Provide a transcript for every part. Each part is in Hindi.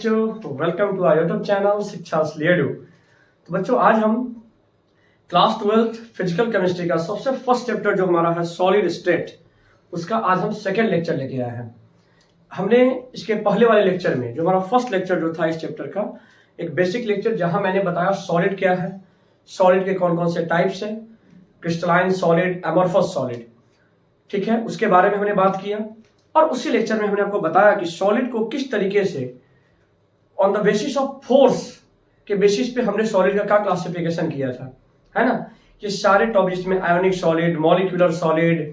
बच्चों, welcome to our YouTube channel Shiksha Edu. तो बच्चों, आज हम क्लास 12th फिजिकल केमिस्ट्री का सबसे फर्स्ट चैप्टर जो हमारा है सॉलिड स्टेट, उसका आज हम सेकेंड लेक्चर लेके आए हैं। हमने इसके पहले वाले लेक्चर में जो हमारा फर्स्ट लेक्चर जो था इस चैप्टर का, एक बेसिक लेक्चर जहां मैंने बताया सॉलिड क्या है, सॉलिड के कौन कौन से टाइप्स हैं, क्रिस्टलाइन सॉलिड, एमोर्फस सॉलिड, ठीक है, उसके बारे में हमने बात किया। और उसी लेक्चर में हमने आपको बताया कि सॉलिड को किस तरीके से on the basis of force के बेसिस पे हमने सॉलिड का क्या क्लासिफिकेशन किया था, है ना। ये सारे टॉपिक्स में ionic solid, molecular solid,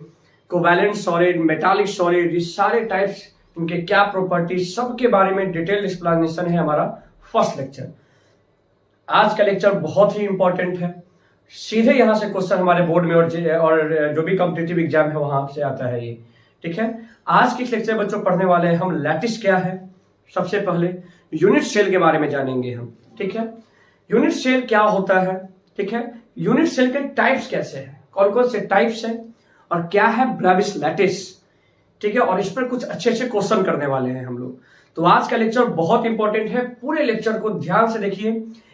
covalent solid, metallic solid, ये सारे टाइप्स, इनके क्या प्रॉपर्टीज, सबके बारे में डिटेल एक्सप्लेनेशन है हमारा फर्स्ट लेक्चर। आज का लेक्चर बहुत ही इंपॉर्टेंट है, सीधे यहाँ से क्वेश्चन हमारे बोर्ड में और जो भी कॉम्पिटिटिव एग्जाम है वहां से आता है ये, ठीक है। आज के लेक्चर बच्चों पढ़ने वाले हैं हम लैटिस क्या है, सबसे पहले यूनिट सेल के बारे में जानेंगे हम, ठीक है। यूनिट सेल क्या होता है, ठीक है, यूनिट सेल के टाइप्स कैसे हैं, कौन कौन से टाइप्स हैं, और क्या है ब्रेविस लैटिस, ठीक है। और इस पर कुछ अच्छे अच्छे क्वेश्चन करने वाले हैं हम लोग। तो आज का लेक्चर बहुत इंपॉर्टेंट है, पूरे लेक्चर को ध्यान से देखिए,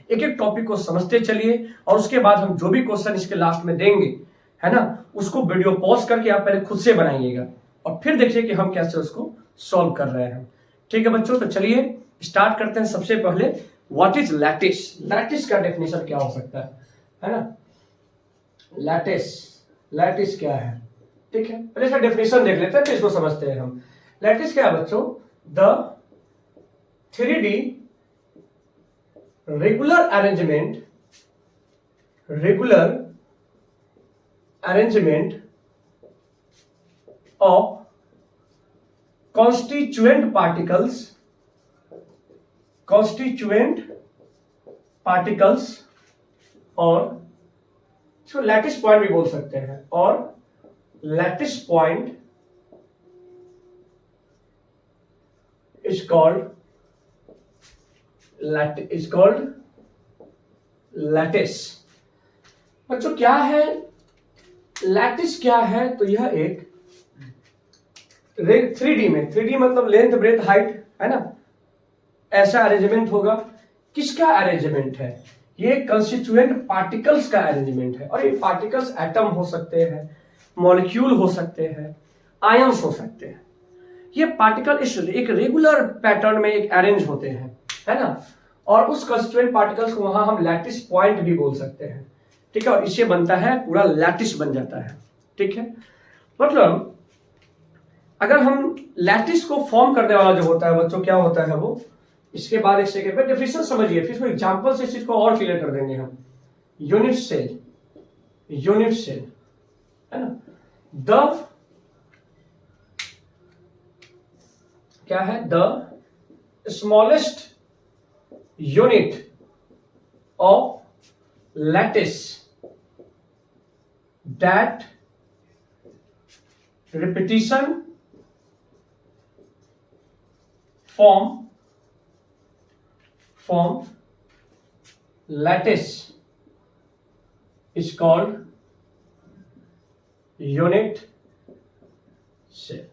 एक एक टॉपिक को समझते चलिए, और उसके बाद हम जो भी क्वेश्चन इसके लास्ट में देंगे, है ना, उसको वीडियो पॉज करके आप पहले खुद से बनाइएगा और फिर देखिए कि हम कैसे उसको सॉल्व कर रहे हैं, ठीक है बच्चों। तो चलिए स्टार्ट करते हैं। सबसे पहले व्हाट इज लैटिस, लैटिस का डेफिनेशन क्या हो सकता है ना। लैटिस क्या है, ठीक है, पहले इसका डेफिनेशन देख लेते हैं फिर इसको समझते हैं हम। लैटिस क्या है बच्चों, the 3D regular arrangement of constituent particles और इसको लैटिस पॉइंट भी बोल सकते हैं, और lattice point is called lattice. बच्चों क्या है लैटिस, क्या है, तो यह एक 3D में, 3D मतलब लेंथ ब्रेथ हाइट, है ना, ऐसा अरेंजमेंट होगा। किसका अरेंजमेंट है, ये कंस्टिट्यूएंट पार्टिकल्स का अरेंजमेंट है। और ये पार्टिकल्स एटम हो सकते हैं, मॉलिक्यूल हो सकते हैं, आयंस हो सकते हैं। ये पार्टिकल इस एक रेगुलर पैटर्न में एक अरेंज होते हैं, है ना, और उस कंस्टिट्यूएंट पार्टिकल्स को वहां हम लैटिस पॉइंट भी बोल सकते हैं, ठीक है। और इससे बनता है पूरा लैटिस बन जाता है, ठीक है। मतलब अगर हम लैटिस को फॉर्म करने वाला जो होता है बच्चों, क्या होता है वो, इसके बाद एक सेकेंड में डेफिनेशन समझिए, फिर इसको एग्जांपल से इस चीज को और क्लियर कर देंगे हम। यूनिट सेल, है ना, द क्या है, the smallest unit of lattice that repetition form lattice is called unit cell.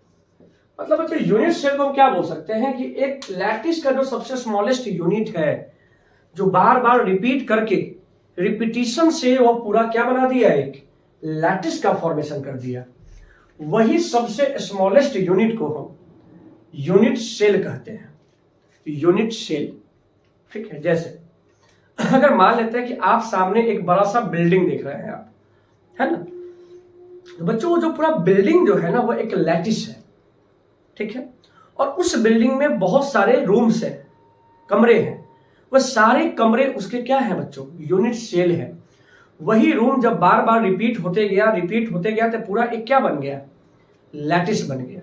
मतलब बच्चों यूनिट सेल को हम क्या बोल सकते हैं कि एक लैटिस का जो सबसे स्मॉलेस्ट यूनिट है, जो बार बार रिपीट करके रिपीटिशन से वो पूरा क्या बना दिया, एक लैटिस का फॉर्मेशन कर दिया, वही सबसे स्मॉलेस्ट यूनिट को हम यूनिट सेल कहते हैं। यूनिट सेल, ठीक है। जैसे अगर मान लेते हैं कि आप सामने एक बड़ा सा बिल्डिंग देख रहे हैं आप, है ना, तो बच्चों वो जो पूरा बिल्डिंग जो है ना वो एक लैटिस है, ठीक है। और उस बिल्डिंग में बहुत सारे रूम्स हैं, कमरे हैं, वह सारे कमरे उसके क्या है बच्चों, यूनिट सेल है। वही रूम जब बार बार रिपीट होते गया तो पूरा एक क्या बन गया, लैटिस बन गया,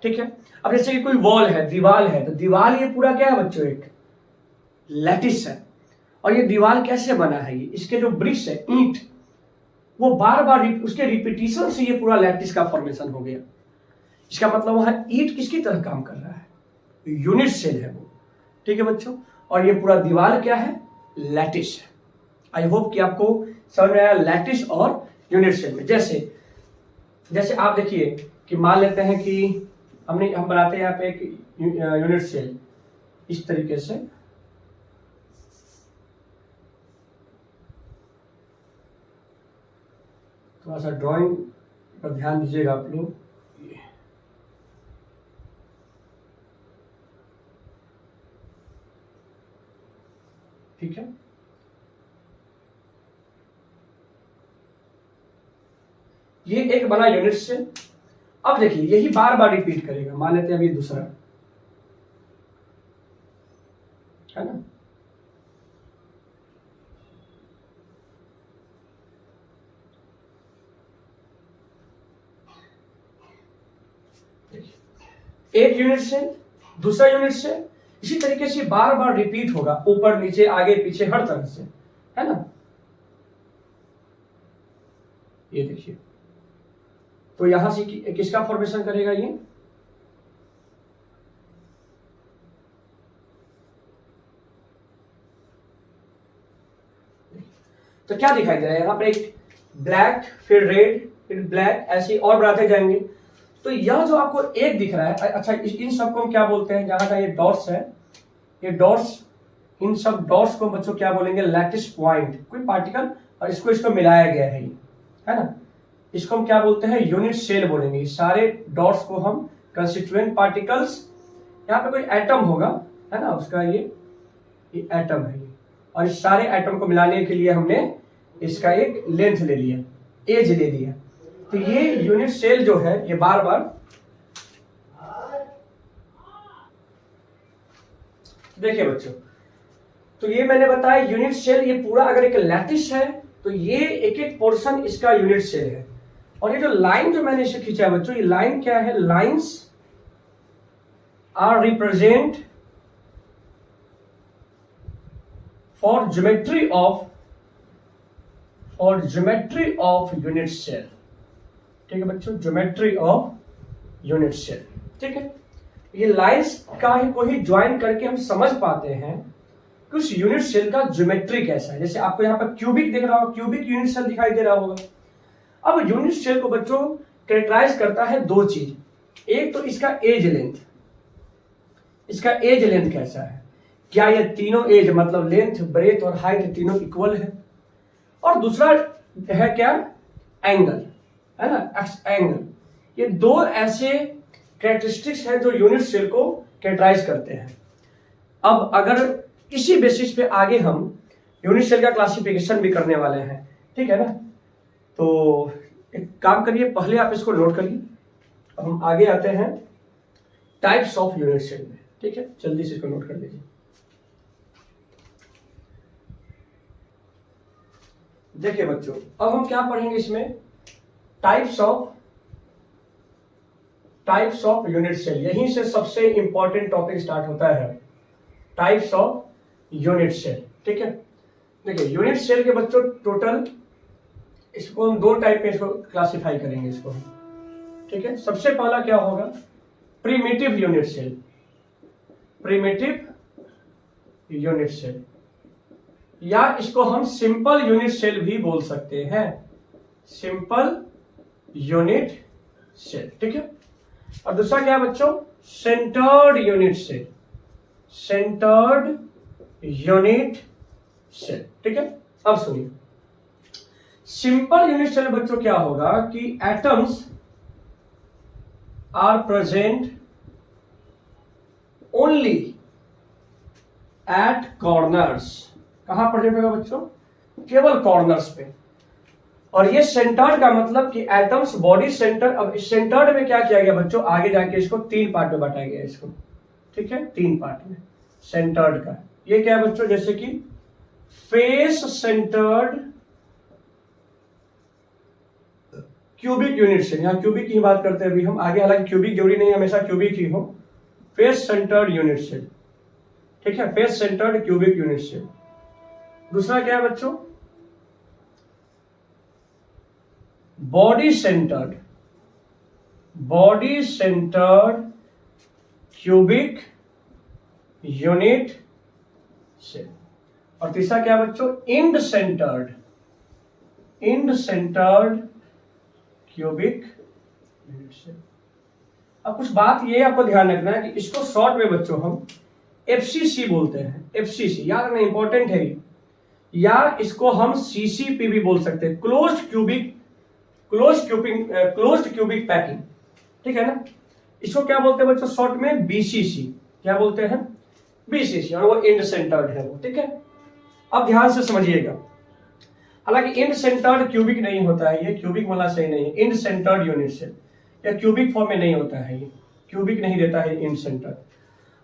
ठीक है। अब जैसे कि कोई वॉल है, दीवार है, तो दीवार ये पूरा क्या है बच्चों, एक लैटिस है। और ये दीवार कैसे बना है, ये इसके जो ब्रिक्स है, ईंट, वो बार बार उसके रिपीटिशन से ये पूरा लैटिस का फॉर्मेशन हो गया। इसका मतलब वहां ईंट किसकी तरह काम कर रहा है, यूनिट सेल है वो, ठीक है बच्चों। और ये पूरा दीवार क्या है, लैटिस है। आई होप कि आपको समझ में आया लैटिस और यूनिट सेल में। जैसे आप देखिए कि मान लेते हैं कि हम बनाते हैं यहाँ पे एक यूनिट सेल, इस तरीके से थोड़ा सा ड्राइंग पर ध्यान दीजिएगा आप लोग। ठीक है, ये एक बना यूनिट सेल। अब देखिए यही बार बार रिपीट करेगा। मान लेते हैं अभी दूसरा है ना, एक यूनिट सेल, दूसरा यूनिट सेल, इसी तरीके से बार बार रिपीट होगा, ऊपर नीचे आगे पीछे हर तरह से, है ना। ये देखिए, तो यहां से किसका फॉर्मेशन करेगा ये, तो क्या दिखाई दे रहा है यहाँ पर, एक ब्लैक, फिर रेड, फिर ब्लैक, ऐसे और बढ़ाते जाएंगे। तो यह जो आपको एक दिख रहा है, अच्छा इन सबको हम क्या बोलते हैं, जहां का ये डॉट्स है, ये डॉट्स, इन सब डॉट्स को बच्चों क्या बोलेंगे, लैटिस पॉइंट, कोई पार्टिकल और इसको मिलाया गया है ना, इसको हम क्या बोलते हैं, यूनिट सेल बोलेंगे। सारे डॉट्स को हम कंस्टिट्यूएंट पार्टिकल्स, यहाँ पे कोई एटम होगा, है ना, उसका ये एटम है, और इस सारे एटम को मिलाने के लिए हमने इसका एक लेंथ ले लिया, एज ले लिया। तो ये यूनिट सेल जो है ये बार बार, देखिए बच्चों, तो ये मैंने बताया यूनिट सेल, ये पूरा अगर एक लैटिस है तो ये एक एक पोर्शन इसका यूनिट सेल है। और ये जो लाइन जो मैंने इसे खींचा है बच्चों, ये लाइन क्या है, lines are represent for geometry of unit cell. ठीक है बच्चों, ज्योमेट्री ऑफ यूनिट सेल। ठीक है, ये लाइंस का को ही ज्वाइन करके हम समझ पाते हैं कि उस यूनिट सेल का ज्योमेट्री कैसा है। जैसे आपको यहाँ पर क्यूबिक दिख रहा होगा, क्यूबिक यूनिट सेल दिखाई दे रहा होगा। अब यूनिट सेल को बच्चों कैरेक्टराइज करता है दो चीज, एक तो इसका एज लेंथ, इसका एज लेंथ कैसा है, क्या ये तीनों एज मतलब लेंथ, ब्रेथ और हाइट तीनों इक्वल है, और दूसरा है क्या, एंगल, है ना, एक्स एंगल। ये दो ऐसे कैरेक्टरिस्टिक्स हैं जो यूनिट सेल को कैरेक्टराइज करते हैं। अब अगर इसी बेसिस पे आगे हम यूनिट सेल का क्लासिफिकेशन भी करने वाले हैं, ठीक है ना, तो एक काम करिए, पहले आप इसको नोट करिए, हम आगे आते हैं टाइप्स ऑफ यूनिट सेल में। ठीक है, जल्दी से इसको नोट कर लीजिए। देखिए बच्चों, अब हम क्या पढ़ेंगे इसमें, टाइप्स ऑफ यूनिट सेल। यहीं से सबसे इंपॉर्टेंट टॉपिक स्टार्ट होता है, टाइप्स ऑफ यूनिट सेल। ठीक है, देखिए यूनिट सेल के बच्चों टोटल, इसको हम दो टाइप में इसको क्लासिफाई करेंगे इसको। ठीक है, सबसे पहला क्या होगा, primitive unit cell, primitive unit cell, या इसको हम सिंपल यूनिट सेल भी बोल सकते हैं, सिंपल यूनिट सेल। ठीक है, और दूसरा क्या है बच्चों, centred unit cell, centred unit cell. ठीक है, अब सुनिए, सिंपल यूनिट सेल बच्चों क्या होगा कि atoms are present only at corners. कहां प्रेजेंट होगा बच्चों, केवल कॉर्नर्स पे। और ये सेंटर्ड का मतलब कि एटम्स बॉडी सेंटर। अब सेंटर्ड में क्या किया गया बच्चों, आगे जाके इसको तीन पार्ट में बांटा गया इसको। ठीक है, तीन पार्ट में सेंटर्ड का। ये क्या है बच्चों, जैसे कि face centred cubic unit cell, यहां क्यूबिक की बात करते हैं अभी हम आगे, हालांकि क्यूबिक जरूरी नहीं हमेशा क्यूबिक ही हो। फेस सेंटर्ड यूनिट सेल, ठीक है, face centred cubic unit cell. दूसरा क्या है बच्चों, body centred cubic unit cell. और तीसरा क्या है बच्चों, end centred cubic unit cell. अब कुछ बात ये आपको ध्यान रखना है कि इसको शॉर्ट में बच्चों हम FCC बोलते हैं, FCC याद रखना, इंपॉर्टेंट है ये। या इसको हम CCP भी बोल सकते हैं, क्लोज्ड क्यूबिक पैकिंग, ठीक है ना। इसको क्या बोलते हैं बच्चों शॉर्ट में? BCC। क्या बोलते हैं? BCC, और वो इंड सेंटर्ड है वो, ठीक है। अब ध्यान से समझिएगा, हालांकि इंड सेंटर्ड क्यूबिक नहीं होता है ये, क्यूबिक वाला सही नहीं है, इंड सेंटर्ड यूनिट सेल या क्यूबिक फॉर्म में नहीं होता है ये, क्यूबिक नहीं देता है इंड सेंटर्ड।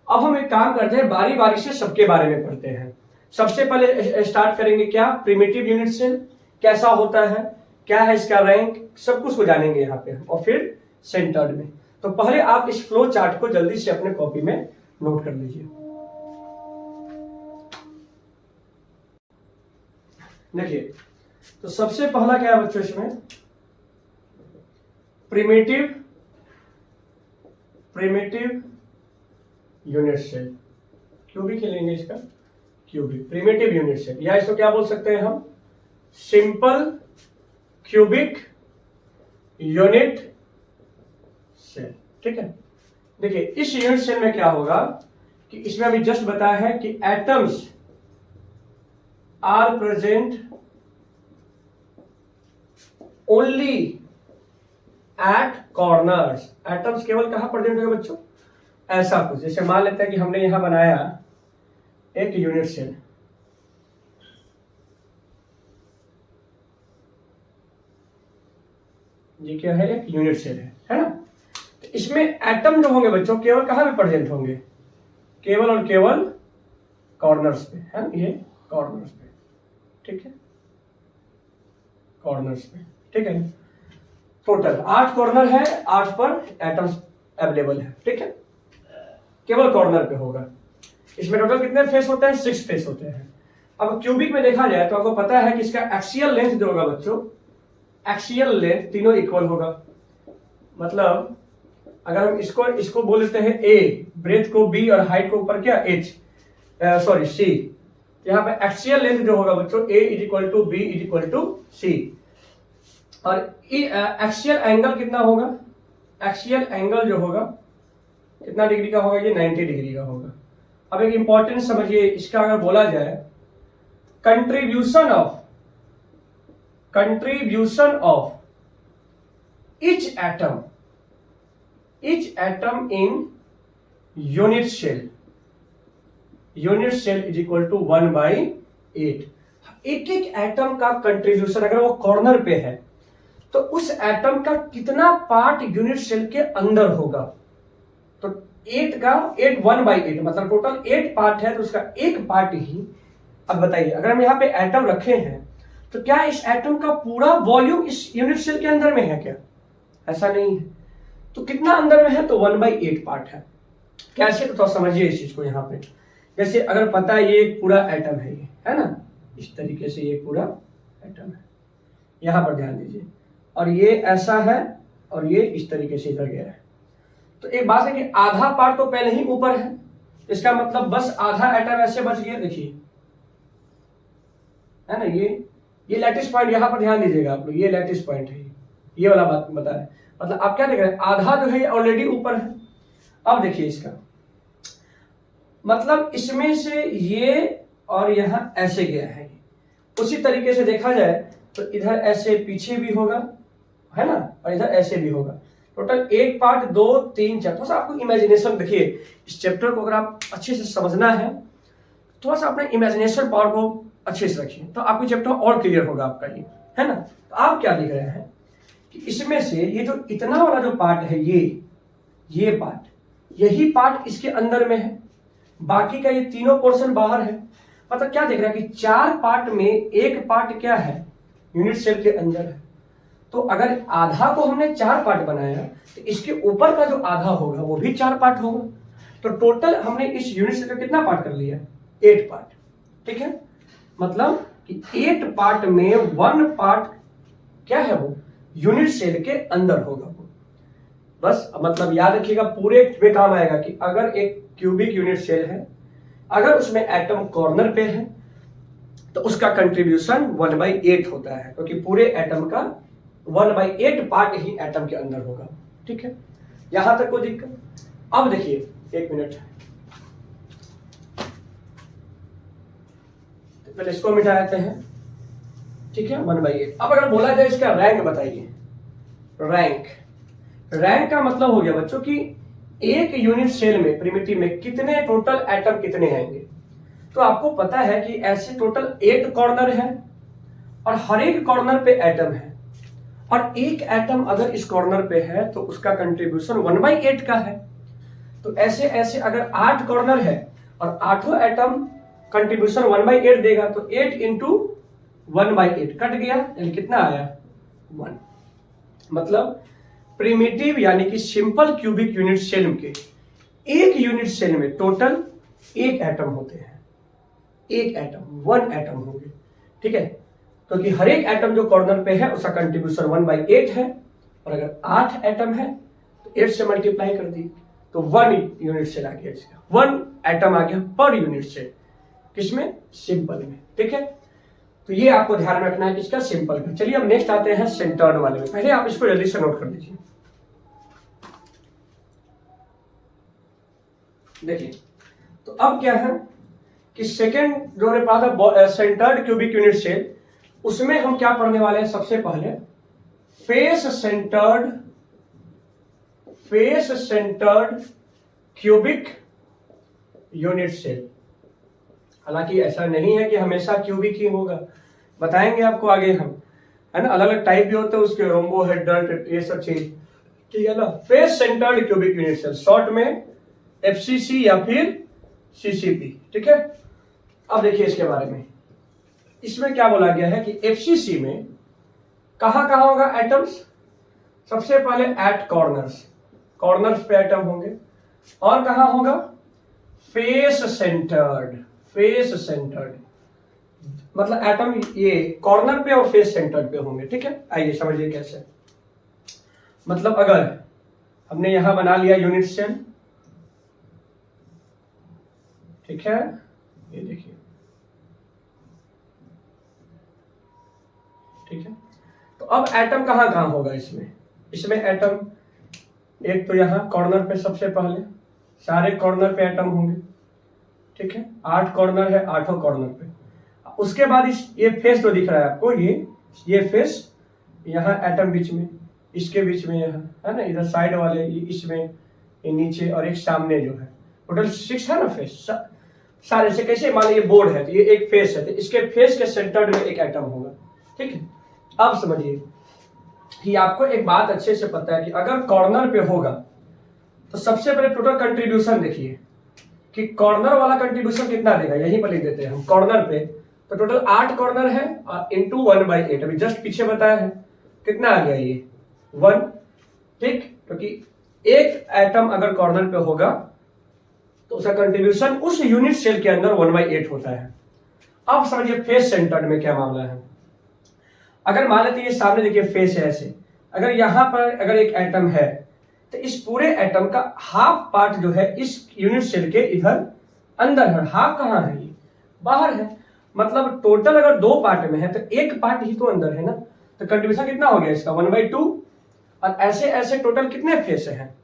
अब हम एक काम करते हैं, बारी बारी से सबके बारे में पढ़ते हैं। सबसे पहले स्टार्ट करेंगे क्या? प्रिमिटिव यूनिट सेल कैसा होता है, क्या है इसका रैंक, सब कुछ को जानेंगे यहाँ पे, और फिर सेंटर्ड में। तो पहले आप इस फ्लो चार्ट को जल्दी से अपने कॉपी में नोट कर लीजिए। देखिए, तो सबसे पहला क्या है बच्चों इसमें? प्रिमिटिव यूनिट सेल, क्यूबिक ही लेंगे इसका, क्यूबिक प्रिमिटिव यूनिट सेल, या इसको क्या बोल सकते हैं हम? सिंपल क्यूबिक यूनिट सेल, ठीक है। देखिए, इस यूनिट सेल में क्या होगा कि इसमें अभी जस्ट बताया है कि atoms are present only at corners. Atoms केवल कहां प्रेजेंट होगा बच्चों? ऐसा कुछ, जैसे मान लेते हैं कि हमने यहां बनाया एक यूनिट सेल, ये क्या है? एक यूनिट सेल है ना। तो इसमें एटम जो होंगे बच्चों केवल कहां पे प्रेजेंट होंगे? केवल और केवल कॉर्नर्स पे, है ना, ये कॉर्नर्स पे, ठीक है, कॉर्नर्स पे, ठीक है। टोटल 8 कॉर्नर है, 8 पर एटम्स अवेलेबल है, ठीक है, केवल कॉर्नर पे होगा। इसमें टोटल कितने फेस होते हैं? 6 फेस होते हैं। अब क्यूबिक में देखा जाए तो आपको पता है कि इसका एक्सियल लेंथ जो होगा बच्चों, एक्सियल लेंथ तीनों इक्वल होगा। मतलब अगर हम इसको बोल देते हैं A, ब्रेथ को B और हाइट को ऊपर क्या C, यहाँ पे एक्सियल लेंथ जो होगा बच्चों A = B = C। और एक्सियल एंगल कितना होगा? एक्सियल एंगल जो होगा कितना डिग्री का होगा? ये 90 डिग्री का होगा। अब एक इंपॉर्टेंट समझिए, इसका अगर बोला जाए contribution of each atom in unit cell is equal to 1/8। एक एटम का कंट्रीब्यूशन अगर वो कॉर्नर पे है तो उस एटम का कितना पार्ट यूनिट सेल के अंदर होगा? तो 8 1/8 मतलब टोटल 8 पार्ट है, तो उसका एक पार्ट ही। अब बताइए, अगर हम यहाँ पे एटम रखे हैं तो क्या इस एटम का पूरा वॉल्यूम इस यूनिट सेल के अंदर में है क्या? ऐसा नहीं है। तो कितना अंदर में है? तो 1/8 पार्ट है। कैसे? तो समझिए इस चीज को। यहाँ पे जैसे अगर पता है ये एक पूरा एटम है, ये है ना, इस तरीके से ये पूरा एटम है, यहाँ पर ध्यान दीजिए, और ये ऐसा है और ये इस तरीके से इधर गया है। तो एक बात है कि आधा पार्ट तो पहले ही ऊपर है, इसका मतलब बस आधा एटम ऐसे बच गया। देखिए, है ना, ये लैटिस पॉइंट, यहाँ पर ध्यान दीजिएगा आप लोग, ये लैटिस पॉइंट है, ये वाला बात बता रहे हैं। मतलब आप क्या देख रहे हैं? आधा जो है ऑलरेडी ऊपर है। अब देखिए इसका मतलब इसमें से ये और यहाँ ऐसे गया है। उसी तरीके से देखा जाए तो इधर ऐसे पीछे भी होगा, है ना, और इधर ऐसे भी होगा। Total 1 part 2 3 4। थोड़ा सा आपको इमेजिनेशन, देखिए इस चैप्टर को अगर आप अच्छे से समझना है, थोड़ा सा अपने इमेजिनेशन पावर को अच्छे से रखिए, तो आपको चैप्टर और क्लियर होगा आपका ये, है ना। तो आप क्या लिख रहे हैं कि इसमें से ये जो इतना वाला जो पार्ट है, ये पार्ट, यही पार्ट इसके अंदर में है, बाकी का ये तीनों पोर्शन बाहर है। मतलब क्या देख रहा है कि 4 पार्ट में 1 पार्ट क्या है? यूनिट सेल के अंदर है। तो अगर आधा को हमने 4 पार्ट बनाया तो इसके ऊपर का जो आधा होगा वो भी 4 पार्ट होगा। तो टोटल हमने इस यूनिट सेल का कितना पार्ट कर लिया? 8 पार्ट, ठीक है। मतलब कि 8 पार्ट में 1 पार्ट क्या है? वो यूनिट सेल के अंदर होगा वो। बस मतलब याद रखिएगा, पूरे में काम आएगा कि अगर एक क्यूबिक यूनिट सेल है, अगर उसमें एटम कॉर्नर पे है तो उसका कंट्रीब्यूशन 1/8 होता है, क्योंकि पूरे एटम का 1/8 पार्ट ही एटम के अंदर होगा, ठीक है। यहां तक कोई दिक्कत? अब देखिए, 1 मिनट, पहले इसको मिटा देते हैं, ठीक है, 1/8। अब अगर बोला जाए इसका रैंक बताइए, रैंक का मतलब हो गया बच्चों कि एक यूनिट सेल में प्रिमिटिव में कितने टोटल एटम कितने आएंगे। तो आपको पता है कि ऐसे टोटल 8 कॉर्नर है और हर एक कॉर्नर पे एटम है, और एक एटम अगर इस कॉर्नर पे है तो उसका कंट्रीब्यूशन 1/8 का है। तो ऐसे ऐसे अगर 8 कॉर्नर है और 8 एटम कंट्रीब्यूशन 1/8 देगा, तो 8 इंटू 1/8 कट गया, यानी कितना आया 1। मतलब प्रिमिटिव यानी कि सिंपल क्यूबिक यूनिट सेल के एक यूनिट सेल में टोटल एक एटम होते हैं, एक एटम 1 एटम होंगे, ठीक है। तो कि हर एक एटम जो कॉर्नर पे है उसका कंट्रीब्यूशन 1/8 है, और अगर 8 एटम है तो 8 से मल्टीप्लाई कर दी तो 1 यूनिट सेल आ गया, इसका 1 एटम आ गया पर यूनिट सेल, किसमें, सिंपल में, ठीक है। तो ये आपको ध्यान रखना है किसका, सिंपल का। चलिए अब नेक्स्ट आते हैं सेंटर्ड वाले में। पहले आप इसको जल्दी से नोट कर दीजिए। देखिए तो अब क्या है कि सेकेंड जो हमने पढ़ा था सेंटर्ड क्यूबिक यूनिट सेल, उसमें हम क्या पढ़ने वाले हैं, सबसे पहले face centred cubic unit cell. हालांकि ऐसा नहीं है कि हमेशा क्यूबिक ही होगा, बताएंगे आपको आगे हम, है ना। अलग अलग टाइप भी होते हैं उसके, रोम्बोहेड्रल, ये सब चीज, ठीक है ना। Face centred cubic unit cell, short में एफसीसी या फिर सीसीपी, ठीक है। अब देखिए इसके बारे में, इसमें क्या बोला गया है कि एफसीसी में कहां कहां होगा एटम्स, सबसे पहले एट कॉर्नर्स पे एटम होंगे, और कहां होगा, फेस सेंटर्ड मतलब एटम ये कॉर्नर पे और फेस सेंटर्ड पे होंगे, ठीक है। आइए समझिए कैसे। मतलब अगर हमने यहां बना लिया यूनिट सेल, ठीक है, ये देखिए, ठीक है। तो अब एटम कहां कहां होगा इसमें एटम एक तो यहां कॉर्नर पे, सबसे पहले सारे कॉर्नर पे एटम होंगे, ठीक है। 8 कॉर्नर है, 8 कॉर्नर पे। उसके बाद ये फेस तो दिख रहा है आपको, ये फेस, यहाँ एटम बीच में, इसके बीच में यहाँ, है ना, इधर साइड वाले इसमें, ये नीचे, और एक सामने जो है, टोटल 6 है ना फेस सारे से। कैसे, मान लीजिए बोर्ड है तो ये एक फेस है, तो इसके फेस के सेंटर में एक एटम होगा, ठीक है। अब समझिए कि आपको एक बात अच्छे से पता है कि अगर कॉर्नर पे होगा तो सबसे पहले टोटल कंट्रीब्यूशन देखिए कि कॉर्नर वाला कंट्रीब्यूशन कितना देगा, यहीं पर लिख देते हैं हम। कॉर्नर पे तो टोटल 8 कॉर्नर है इंटू 1/8, अभी जस्ट पीछे बताया है, कितना आ गया ये 1, ठीक। क्योंकि एक एटम अगर कॉर्नर पे होगा तो उसका कंट्रीब्यूशन उस यूनिट सेल के अंदर 1/8 होता है। अब समझिए फेस सेंटर्ड में क्या मामला है। अगर मान लेते ये सामने देखिए फेस है ऐसे, अगर यहां पर अगर एक एटम है तो इस पूरे एटम का हाफ पार्ट जो है इस यूनिट सेल के इधर अंदर है, हाफ कहां है, ये बाहर है। मतलब टोटल अगर 2 पार्ट में है तो एक पार्ट ही तो अंदर है ना, तो कंट्रीब्यूशन कितना हो गया इसका 1/2। और ऐसे ऐसे टोटल कितने फेस हैं,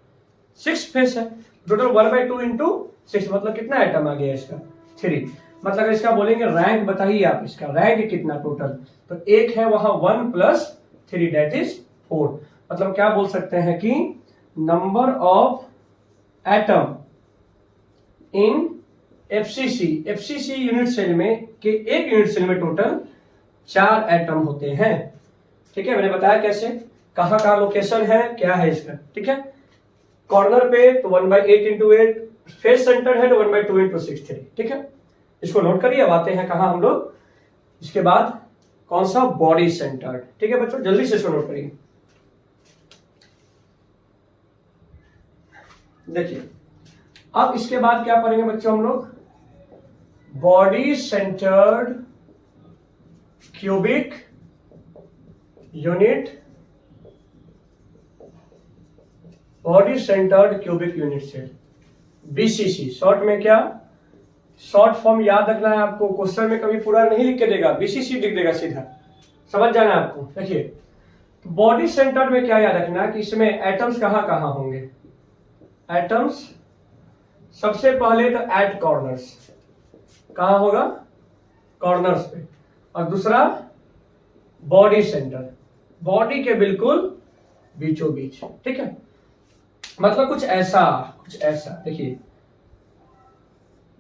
6 फेस है, टोटल 1/2 इंटू 6 मतलब कितना एटम आ गया इसका 3। मतलब इसका बोलेंगे रैंक बताइए आप, इसका रैंक कितना टोटल, तो एक है वहां 1 + 3 दैट इज 4। मतलब क्या बोल सकते हैं कि number of atom in FCC unit cell में के एक यूनिट सेल में टोटल 4 एटम होते हैं, ठीक है। मैंने बताया कैसे, कहां कहां लोकेशन है, क्या है इसका, ठीक है। कॉर्नर पे तो 1/8 इंटू 8, फेस सेंटर है तो 1/2 इंटू 6 3, ठीक है। इसको नोट करिए। अब आते हैं कहां हम लोग, इसके बाद कौन सा, बॉडी सेंटर्ड, ठीक है बच्चों, जल्दी से इसको नोट करिए। देखिए अब इसके बाद क्या पढ़ेंगे बच्चों हम लोग, body centred cubic unit, body centred cubic unit cell, BCC. Short में क्या, शॉर्ट फॉर्म याद रखना है आपको, क्वेश्चन में कभी पूरा नहीं लिख के देगा, बीसीसी लिख देगा सीधा, समझ जाना है आपको। देखिए तो बॉडी सेंटर्ड में क्या याद रखना है कि इसमें एटम्स कहां कहां होंगे, एटम्स सबसे पहले तो एट कॉर्नर्स, कहां होगा, कॉर्नर्स पे, और दूसरा बॉडी सेंटर, बॉडी के बिल्कुल बीचों बीच। ठीक है, मतलब कुछ ऐसा देखिए,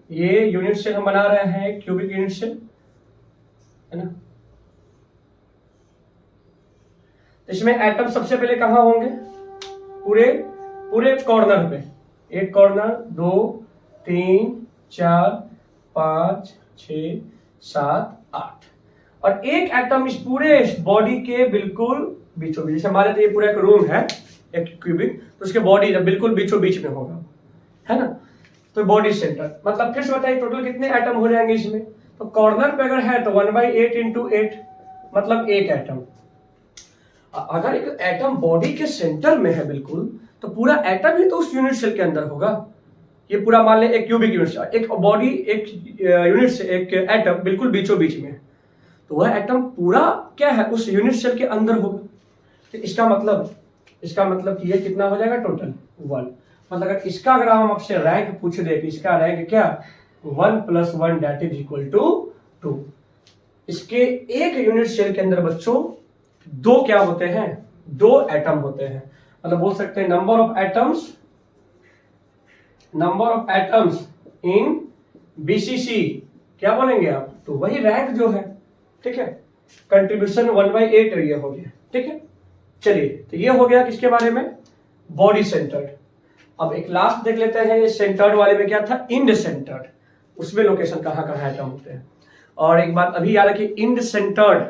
ये यूनिट सेल हम बना रहे हैं, क्यूबिक यूनिट सेल है ना। इसमें एटम सबसे पहले कहां होंगे, पूरे कॉर्नर पे, एक कॉर्नर, 2 3 4 5 6 7 8, और एक एटम इस पूरे बॉडी के बिल्कुल बीचों बीच। जैसे हमारे तो ये पूरा एक रूम है, एक क्यूबिक, तो उसके बॉडी जब बिल्कुल बीचों बीच में होगा, है ना, तो बॉडी सेंटर। मतलब फिर से बताइए टोटल कितने एटम हो जाएंगे इसमें, तो कॉर्नर पे अगर है तो 1/8 इंटू 8, मतलब एक एटम। अगर एक एटम बॉडी के सेंटर में है बिल्कुल, तो पूरा एटम ही तो उस यूनिट सेल के अंदर होगा। ये पूरा मान ले एक क्यूबिक यूनिट सेल, एक बॉडी, एक यूनिट से एक एटम बिल्कुल बीचों बीच में, तो वह एटम पूरा क्या है, उस यूनिट सेल के अंदर होगा। तो इसका मतलब कि ये कितना हो जाएगा, टोटल 1। मतलब अगर हम आपसे रैंक पूछ दे कि इसका रैंक क्या, 1 + 1 दैट इज इक्वल टू 2। इसके एक यूनिट सेल के अंदर बच्चों दो क्या होते हैं, 2 एटम होते हैं। मतलब बोल सकते हैं number of atoms in BCC, क्या बोलेंगे आप, तो वही रैंक जो है। ठीक है, कंट्रीब्यूशन 1/8 ये हो गया। ठीक है, चलिए, तो ये हो गया किसके बारे में, बॉडी सेंटर्ड। अब एक लास्ट देख लेते हैं, सेंटर्ड वाले में क्या था, इंड सेंटर्ड, उसमें लोकेशन कहाँ एटम होते हैं। और एक बात अभी याद रखिए, इंड सेंटर्ड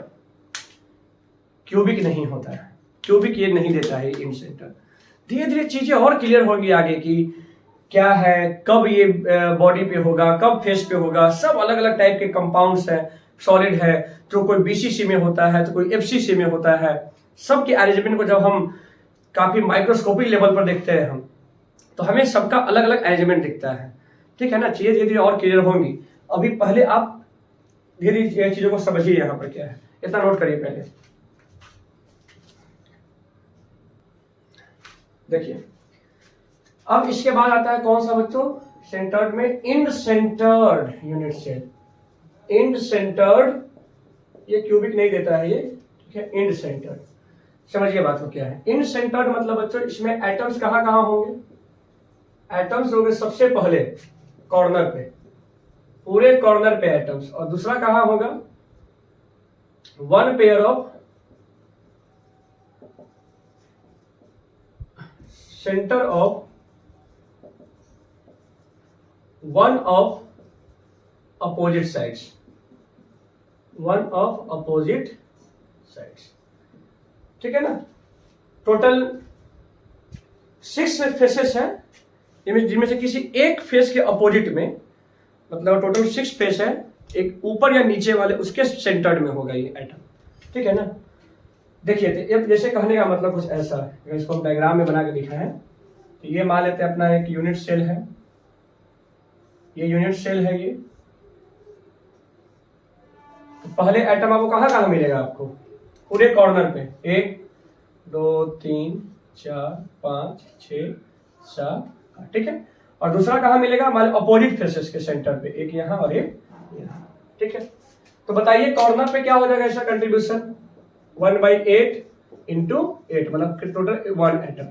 क्यूबिक नहीं होता है, क्यूबिक ये नहीं देता है इंड सेंटर। धीरे धीरे चीजें और क्लियर होंगी आगे की क्या है, कब ये बॉडी पे होगा, कब फेस पे होगा, सब अलग अलग टाइप के कंपाउंड्स है, सॉलिड है, जो कोई बीसीसी में होता है तो कोई एफसीसी में होता है। सबके अरेंजमेंट को जब हम काफी माइक्रोस्कोपिक लेवल पर देखते हैं हम, तो हमें सबका अलग अलग अरेंजमेंट दिखता है। ठीक है ना, चीजें धीरे धीरे और क्लियर होंगी। अभी पहले आप धीरे धीरे चीजों को समझिए, यहाँ पर क्या है, इतना नोट करिए पहले। देखिए, अब इसके बाद आता है कौन सा बच्चों, सेंटर्ड में end centred unit cell. End centred, ये क्यूबिक नहीं देता है ये, ठीक है, इंड सेंटर्ड। समझिए बात को क्या है, इंड सेंटर्ड मतलब बच्चों इसमें एटम्स कहाँ होंगे, एटम्स होंगे सबसे पहले कॉर्नर पे, पूरे कॉर्नर पे एटम्स, और दूसरा कहाँ होगा, 1 pair of centre of 1 of opposite sides, 1 of opposite sides. ठीक है ना, टोटल 6 फेसेस हैं, जिनमें से किसी एक फेस के अपोजिट में, मतलब टोटल 6 फेस है, एक ऊपर या नीचे वाले उसके सेंटर्ड में होगा ये एटम। ठीक है ना, देखिए तो जैसे कहने का मतलब कुछ ऐसा है, अगर इसको हम डायग्राम में बना के दिखा है, तो ये मान लेते हैं अपना एक यूनिट सेल है, ये यूनिट सेल है ये। तो पहले एटम आपको कहाँ मिलेगा, आपको पूरे कॉर्नर पे, 1 2 3 4 5 6 7 8। ठीक है, और दूसरा कहाँ मिलेगा, हमारे अपोजिट फेसेस के सेंटर पे, एक यहाँ और एक यहाँ। ठीक है, तो बताइए कॉर्नर पे क्या हो जाएगा इसका कंट्रीब्यूशन, 1/8 इंटू 8, मतलब टोटल 1 एटम।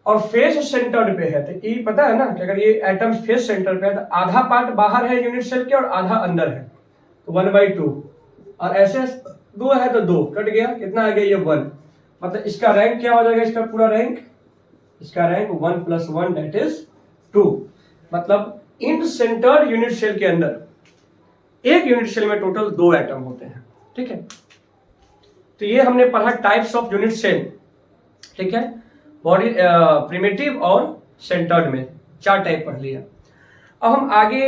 और फेस सेंटर्ड पे है, तो ये पता है ना कि अगर ये एटम फेस सेंटर पे है तो आधा पार्ट बाहर है यूनिट सेल के और आधा अंदर है, तो 1/2, और ऐसे 2 है तो 2 कट गया, कितना आ गया ये 1। मतलब इसका रैंक क्या हो जाएगा, इसका पूरा रैंक, इसका रैंक 1 + 1 दैट इज 2। मतलब इंड सेंटर्ड यूनिट सेल के अंदर एक यूनिट सेल में टोटल 2 एटम होते हैं। ठीक है, तो ये हमने पढ़ा टाइप्स ऑफ यूनिट सेल। ठीक है, बॉडी प्रिमिटिव और सेंटर्ड में 4 टाइप पढ़ लिया। अब हम आगे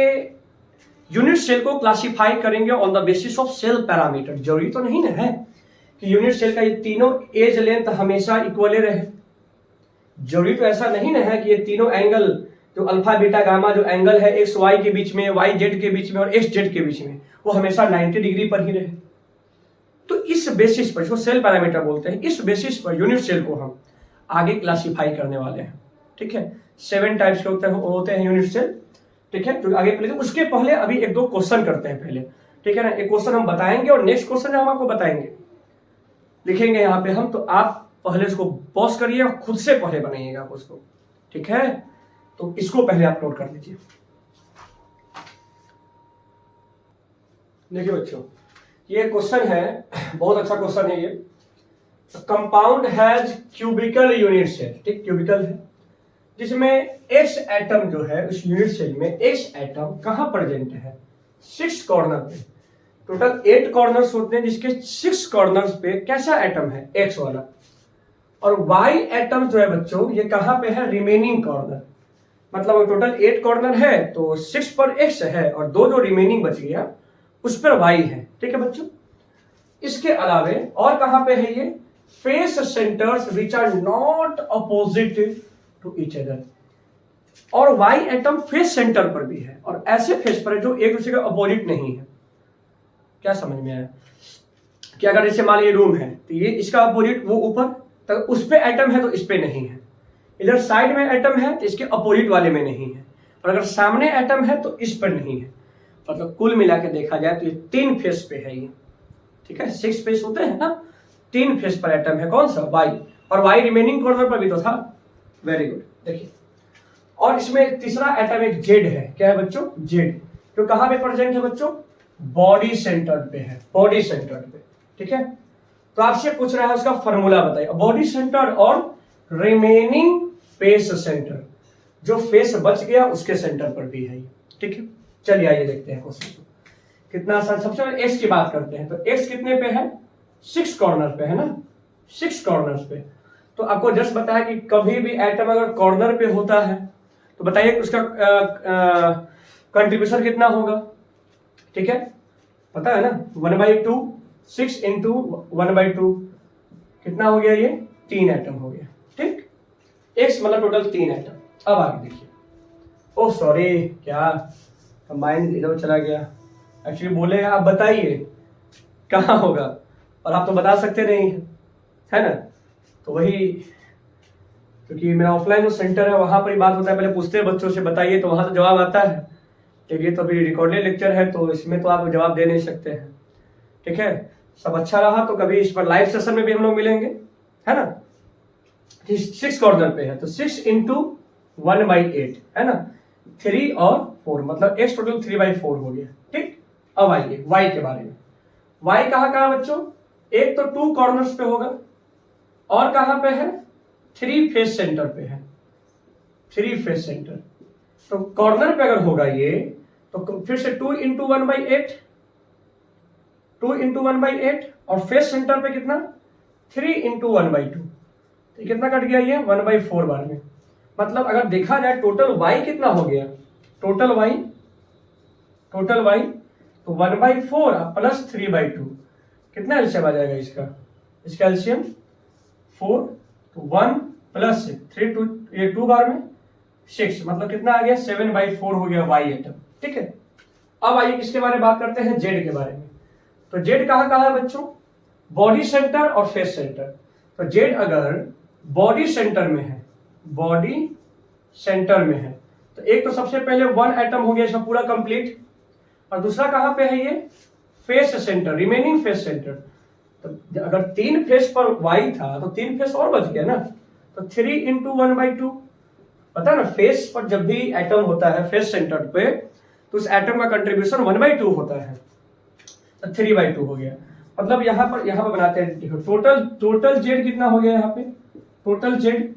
यूनिट सेल को क्लासिफाई करेंगे on the basis of cell parameter. जरूरी तो नहीं ना है कि यूनिट सेल का ये तीनों एज लेंथ हमेशा इक्वल रहे, जरूरी तो ऐसा नहीं ना है कि ये तीनों एंगल, जो अल्फा बीटा गामा जो एंगल है एक्स वाई के बीच में, वाई जेड के बीच में और एक्स जेड के बीच में, वो हमेशा 90 डिग्री पर ही रहे। तो इस बेसिस पर, इसको सेल पैरामीटर बोलते हैं, इस बेसिस पर यूनिट सेल को हम आगे क्लासिफाई करने वाले हैं। ठीक है, 7 टाइप्स के होते हैं यूनिट सेल। ठीक है, जो आगे पहले, उसके पहले अभी 1-2 क्वेश्चन करते हैं पहले। ठीक है ना। एक क्वेश्चन हम बताएंगे और नेक्स्ट क्वेश्चन हम आपको बताएंगे, लिखेंगे यहाँ पे हम, तो आप पहले उसको पॉज करिए और खुद से पहले बनाइएगा आप उसको, ठीक है। तो इसको पहले आप नोट कर लीजिए। देखिए बच्चों, ये क्वेश्चन है, बहुत अच्छा क्वेश्चन है ये। Compound has cubical unit cell, ठीक, क्यूबिकल है, जिसमें एक्स एटम जो है उस यूनिट सेल में एक्स एटम कहां प्रेजेंट है, 6 कॉर्नर पे। टोटल 8 कॉर्नर्स होते हैं, जिसके 6 कॉर्नर्स पे कैसा एटम है, एक्स वाला। और वाई एटम जो है बच्चों, ये कहां पे है, रिमेनिंग कॉर्नर। मतलब टोटल 8 कॉर्नर है तो 6 पर एक्स है और 2 जो रिमेनिंग बच गया उस पर वाई है, ठीक है बच्चों। इसके अलावे और कहां पे है ये, face centres which are not opposite to each other. और वाई एटम फेस सेंटर पर भी है, और ऐसे फेस पर है जो एक दूसरे का अपोजिट नहीं है। क्या समझ में आया कि अगर जैसे मान लीजिए रूम है तो ये इसका अपोजिट वो ऊपर, तो उस पे एटम है तो इस पे नहीं है। इधर साइड में एटम है तो इसके अपोजिट वाले में नहीं है, और अगर सामने एटम है तो इस पर नहीं है। मतलब कुल मिला के देखा जाए तो ये 3 फेस पे है ये, ठीक है। 6 फेस होते हैं ना, 3 फेस पर एटम है, कौन सा, वाई। और वाई रिमेनिंग कॉर्नर पर भी तो था, वेरी गुड। देखिए, और इसमें तीसरा एटम एक जेड है, क्या है बच्चों, जेड, जो कहां पे प्रेजेंट है बच्चों, बॉडी सेंटर पे है, बॉडी सेंटर पे, ठीक है। तो आपसे पूछ रहा है उसका फॉर्मूला बताइए। बॉडी सेंटर और रिमेनिंग फेस सेंटर, जो फेस बच गया उसके सेंटर पर भी है, ठीक है। चलिए आइए देखते हैं क्वेश्चन को, कितना आसान। सबसे पहले एक्स की बात करते हैं, तो एक्स कितने पे है, 6 कॉर्नर पे है ना, 6 कॉर्नर पे। तो आपको जस्ट बताया कि कभी भी एटम अगर कॉर्नर पे होता है तो बताइए उसका कंट्रीब्यूशन कितना होगा, ठीक है, पता है ना, 1/2, 6 इंटू 1/2 कितना हो गया, ये 3 एटम हो गया, ठीक। एक्स मतलब टोटल 3 एटम। अब आगे देखिए, ओह सॉरी, क्या कंबाइंड इधर चला गया, एक्चुअली बोले आप बताइए कहाँ होगा, और आप तो बता सकते नहीं है ना। तो वही, क्योंकि मेरा ऑफलाइन जो सेंटर है वहां पर ही बात होता है, पहले पूछते हैं बच्चों से बताइए तो वहां तो जवाब आता है, लेकिन ये तो अभी रिकॉर्डेड लेक्चर है तो इसमें तो आप जवाब दे नहीं सकते हैं, ठीक है। सब अच्छा रहा तो कभी इस पर लाइव सेशन में भी हम लोग मिलेंगे, है ना। 6 कॉर्नर पे है तो 6 इंटू 1/8 है ना, 3 और 4, मतलब एक्स टोटल 3/4 हो गया, ठीक। अब आइए वाई के बारे में। वाई कहाँ कहाँ बच्चों, एक तो 2 कॉर्नर्स पे होगा, और कहां पे है, 3 फेस सेंटर पे है, 3 फेस सेंटर। तो कॉर्नर पे अगर होगा ये तो फिर से 2 इंटू 1/8, 2 इंटू 1/8, और फेस सेंटर पे कितना, 3 इंटू 1/2, तो कितना कट गया ये, 1/4 बार में। मतलब अगर देखा जाए टोटल वाई कितना हो गया, टोटल वाई तो 1/4 प्लस 3/2 कितना एलसीएम आ जाएगा इसका, इसका एलसीएम 4, तो 1 प्लस 3, 2, ये 2 बार में 6, मतलब कितना आ गया, 7/4 हो गया वाई एटम, ठीक है। अब आइए किसके बारे में बात करते हैं, जेड के बारे में। तो जेड कहाँ कहाँ है बच्चों, बॉडी सेंटर और फेस सेंटर। तो जेड अगर बॉडी सेंटर में है, बॉडी सेंटर में है, तो एक तो सबसे पहले 1 एटम हो गया इसका पूरा कंप्लीट, और दूसरा कहां पे है ये, face centre, remaining face centre. तो अगर 3 फेस पर वाई था तो 3 फेस और बच गया ना, तो 3 इंटू 1/2, पता है ना, फेस पर जब भी एटम होता है फेस सेंटर पे तो उस एटम का कंट्रीब्यूशन 1/2 होता है, तो 3/2 हो गया। मतलब यहाँ पर बनाते हैं, देखो टोटल जेड कितना हो गया यहाँ पे, टोटल जेड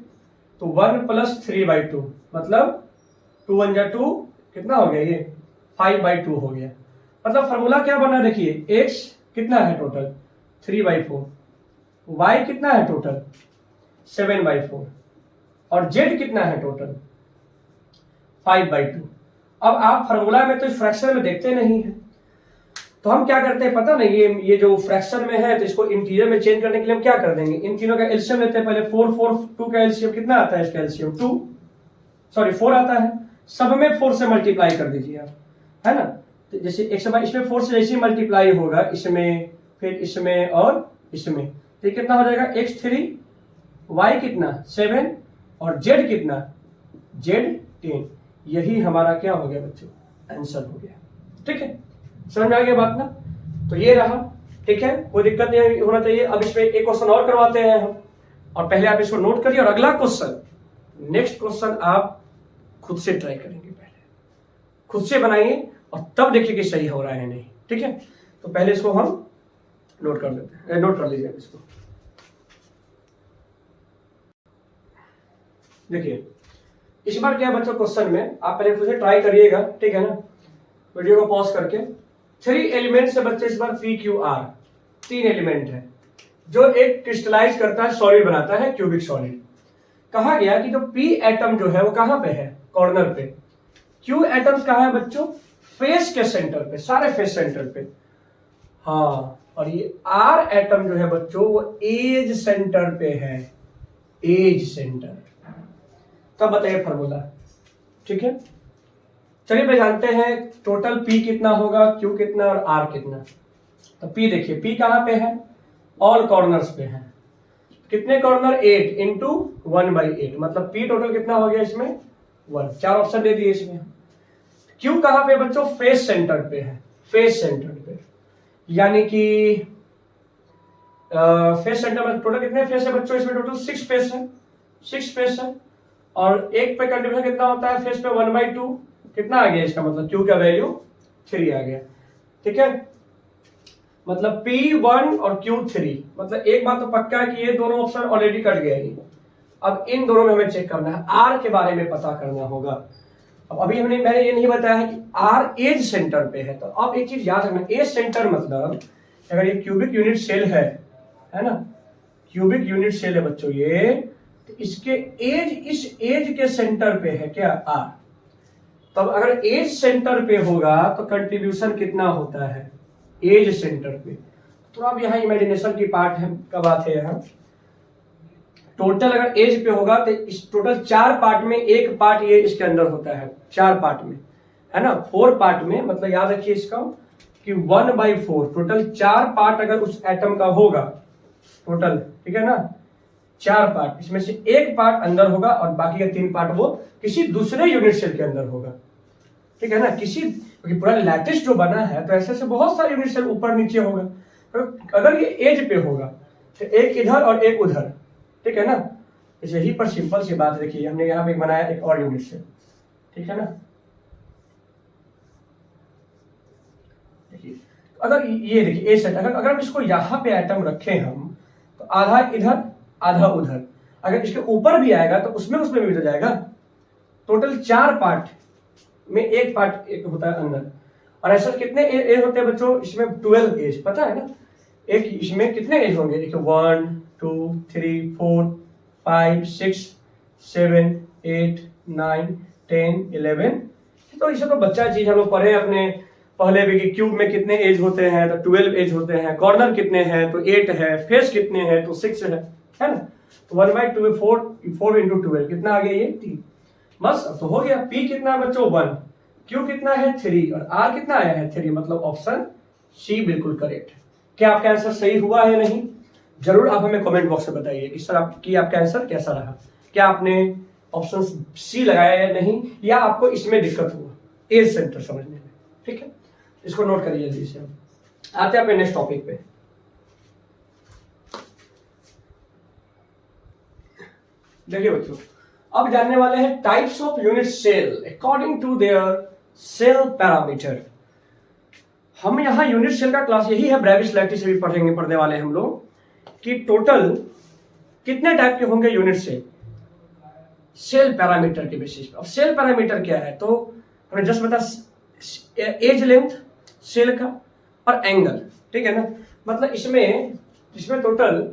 तो 1 प्लस 3/2, मतलब 2 1 जा 2, कितना हो गया ये, 5/2 हो गया। मतलब फॉर्मूला क्या बना, देखिए एक्स कितना है टोटल 3/4, वाई कितना है टोटल 7/4, और जेड कितना है टोटल 5/2। अब आप फॉर्मूला में तो फ्रैक्शन में देखते नहीं है, तो हम क्या करते हैं पता नहीं, ये जो फ्रैक्शन में है तो इसको इंटीजर में चेंज करने के लिए हम क्या कर देंगे, इन तीनों का एलसीएम लेते हैं पहले। 4 4 2 का एलसीएम कितना आता है, इसका एलसीएम 4 आता है, सब में 4 से मल्टीप्लाई कर दीजिए आप, है ना। तो जैसे एक समय इसमें 4 से जैसे मल्टीप्लाई होगा इसमें, फिर इसमें और इसमें, तो कितना हो जाएगा, x3, y कितना 7, और z कितना, z 10। यही हमारा क्या हो गया बच्चों, आंसर हो गया, ठीक है। समझ में आ गया बात ना। तो ये रहा, ठीक है, कोई दिक्कत नहीं होना चाहिए। अब इसमें एक क्वेश्चन और करवाते हैं हम, और पहले आप इसको नोट करिए, और अगला क्वेश्चन, नेक्स्ट क्वेश्चन आप खुद से ट्राई करेंगे, पहले खुद से बनाइए और तब देखिए कि सही हो रहा है नहीं, ठीक है। तो पहले इसको हम नोट कर देते हैं, नोट कर लीजिए इसको। देखिए इस बार क्या है बच्चों, क्वेश्चन में आप पहले खुद से ट्राई करिएगा, ठीक है ना, वीडियो को पॉज करके। 3 एलिमेंट से बच्चे इस बार पी क्यू आर, 3 एलिमेंट है जो एक क्रिस्टलाइज करता है, सॉलिड बनाता है, क्यूबिक सॉलिड। कहा गया कि जो पी एटम जो है वो कहां पे है, कॉर्नर पे। क्यू एटम्स कहां है बच्चों, फेस के सेंटर पे, सारे फेस सेंटर पे। हाँ, और ये आर एटम जो है बच्चों वो एज सेंटर पे है, एज सेंटर। तब बताइए फॉर्मूला, ठीक है। चलिए भाई जानते हैं टोटल पी कितना होगा, क्यू कितना और आर कितना। तो पी देखिए, पी कहां पे है, ऑल कॉर्नर्स पे है। कितने कॉर्नर, 8 इंटू 1/8, मतलब पी टोटल कितना हो गया इसमें 1। 4 ऑप्शन दे दिए इसमें। क्यू कहां पे बच्चों, फेस सेंटर पे है, फेस सेंटर पे, यानी कि फेस सेंटर में टोटल कितने फेस है बच्चों, इसमें टोटल 6 फेस है, 6 फेस है। और एक पे कंट्रीब्यूशन कितना होता है फेस पे, 1/2। कितना आ गया इसका मतलब, क्यू का वैल्यू 3 आ गया, ठीक है। मतलब P1 और Q3, मतलब एक बात तो पक्का है कि ये दोनों ऑप्शन ऑलरेडी कट गए ही। अब इन दोनों में हमें चेक करना है, R के बारे में पता करना होगा। अब अभी मैंने ये नहीं बताया है कि R एज सेंटर पे है। तो अब एक चीज याद रखना, एज सेंटर मतलब अगर ये क्यूबिक यूनिट सेल है ना, क्यूबिक यूनिट सेल है बच्चों ये, तो इसके एज, इस एज के सेंटर पे है क्या, R। तब अगर एज सेंटर पे होगा तो कंट्रीब्यूशन कितना होता है, एज सेंटर पे। तो अब यहाँ इमेजिनेशन की पार्ट है का बात है यहाँ। टोटल अगर एज पे होगा तो इस टोटल 4 पार्ट में एक पार्ट ये इसके अंदर होता है, 4 पार्ट में, है ना, 4 पार्ट में, मतलब याद रखिए इसका कि 1/4 टोटल 4 पार्ट अगर उस एटम का होगा टोटल, ठीक है ना, 4 पार्ट, इसमें से एक पार्ट अंदर होगा और बाकी का 3 पार्ट वो किसी दूसरे यूनिट सेल के अंदर होगा, ठीक है ना। किसी, क्योंकि पूरा लैटिस जो बना है तो ऐसे बहुत सारे यूनिट सेल ऊपर नीचे होगा। तो अगर ये एज पे होगा तो एक इधर और एक उधर, ठीक है ना। इस यही पर सिंपल सी बात देखिए, हमने यहाँ पे बनाया एक और यूनिट सेल, ठीक है ना। देखिए अगर ये देखिए एज सेट, अगर हम इसको यहाँ पे एटम रखें हम, तो आधा इधर आधा उधर, अगर इसके ऊपर भी आएगा तो उसमें भी तो जाएगा। टोटल 4 पार्ट में एक पार्ट एक होता है अंदर। और ऐसा कितने एज होते हैं बच्चों, इसमें 12 एज, पता है ना। एक इसमें कितने एज होंगे, देखिए 1 2 3 4 5 6 7 8 9 10 11। तो इसे तो बच्चा चीज हम लोग पढ़े अपने पहले भी कि क्यूब में कितने एज होते हैं, तो 12 एज होते हैं। कॉर्नर कितने हैं, तो 8 है। फेस कितने हैं, तो 6 है ना। तो 1/2 4 इंटू 12 कितना आ गया, ये 3। बस अब तो हो गया। पी कितना है बच्चों 1, क्यू कितना है 3 और आर कितना आया है 3, मतलब ऑप्शन सी बिल्कुल करेक्ट है। क्या आपका आंसर सही हुआ है नहीं, जरूर आप हमें कमेंट बॉक्स में बताइए कि सर आपका आंसर कैसा रहा। क्या आपने ऑप्शन सी लगाया या नहीं, या आपको इसमें दिक्कत हुआ एज सेंटर समझने में, ठीक है। इसको नोट करिए जल्दी से। आते हैं अपने नेक्स्ट टॉपिक पे। देखिए बच्चों, अब जानने वाले हैं types of unit cell according to their cell parameter. हम यहाँ यूनिट सेल का क्लास यही है, ब्रेविस लैटिस से भी पढ़ने वाले हम लोग कि टोटल कितने टाइप के होंगे यूनिट सेल, सेल पैरामीटर के बेसिस पे। अब सेल पैरामीटर क्या है, तो हमने जस्ट बता एज लेंथ सेल का और एंगल, ठीक है ना। मतलब इसमें टोटल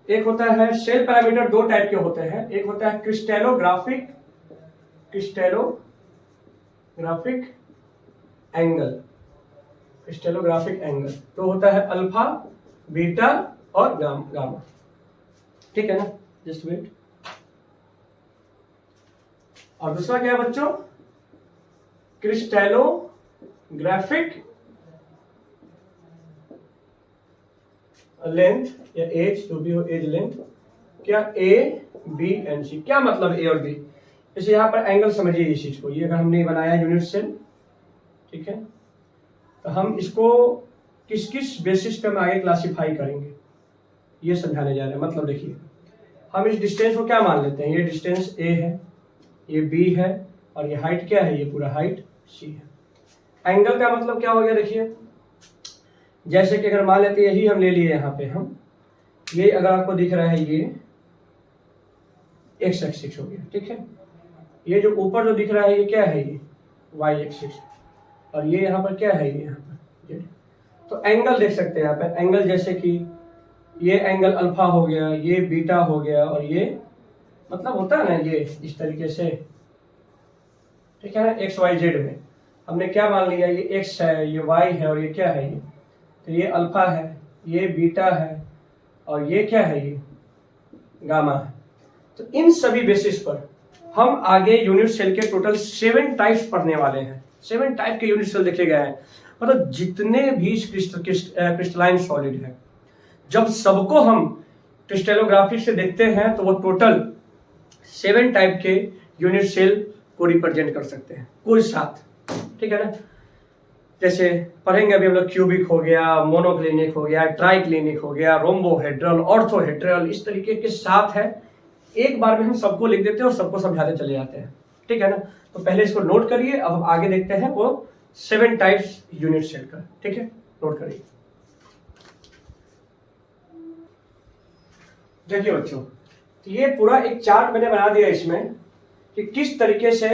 एक होता है सेल पैरामीटर, 2 टाइप के होते हैं। एक होता है क्रिस्टलोग्राफिक एंगल, क्रिस्टलोग्राफिक एंगल तो होता है अल्फा, बीटा और गामा, ठीक है ना। Just wait. और दूसरा क्या है बच्चों, क्रिस्टलोग्राफिक लेंथ या एज, जो भी हो एज लेंथ, क्या ए बी एंड सी। क्या मतलब ए और बी, जैसे यहाँ पर एंगल समझिए इस चीज को। ये अगर हमने बनाया यूनिट सेल, ठीक है, तो हम इसको किस किस बेसिस पे हम आगे क्लासीफाई करेंगे ये समझाने जा रहे हैं। मतलब देखिए, हम इस डिस्टेंस को क्या मान लेते हैं, ये डिस्टेंस ए है, ये बी है, और ये हाइट क्या है, ये पूरा हाइट सी है। एंगल का मतलब क्या हो गया, देखिए जैसे कि अगर मान लेते यही हम ले लिए यहाँ पे, हम ये अगर आपको दिख रहा है ये एक्स एक्सिस हो गया, ठीक है। ये जो ऊपर जो दिख रहा है ये क्या है, ये वाई एक्सिस, और ये यहाँ पर क्या है, ये यहाँ पर जेड। तो एंगल देख सकते हैं यहाँ पे, एंगल जैसे कि ये एंगल अल्फा हो गया, ये बीटा हो गया, और ये मतलब होता है ना ये इस तरीके से, ठीक है ना। एक्स वाई जेड में हमने क्या मान लिया, ये एक्स है, ये वाई है, और ये क्या है, ये तो ये अल्फा है, ये बीटा है, और ये क्या है, ये गामा है। तो इन सभी बेसिस पर हम आगे यूनिट सेल के टोटल 7 टाइप्स पढ़ने वाले हैं। 7 टाइप के यूनिट सेल देखे गए हैं, मतलब जितने भी क्रिस्टलाइन सॉलिड है, जब सबको हम क्रिस्टलोग्राफी से देखते हैं तो वो टोटल 7 टाइप के यूनिट सेल को रिप्रेजेंट कर सकते हैं कोई साथ, ठीक है ना। जैसे पढ़ेंगे अभी हम लोग, क्यूबिक हो गया, मोनोक्लिनिक हो गया, ट्राइक्लिनिक हो गया, रोम्बोहेड्रल, ऑर्थोहेड्रल, इस तरीके के साथ है। एक बार में हम सबको लिख देते हैं और सबको समझाते चले जाते हैं, ठीक है ना। तो पहले इसको नोट करिए, अब हम आगे देखते हैं वो 7 टाइप्स यूनिट सेल का, ठीक है, नोट करिए। देखिए बच्चों, तो ये पूरा एक चार्ट मैंने बना दिया इसमें कि किस तरीके से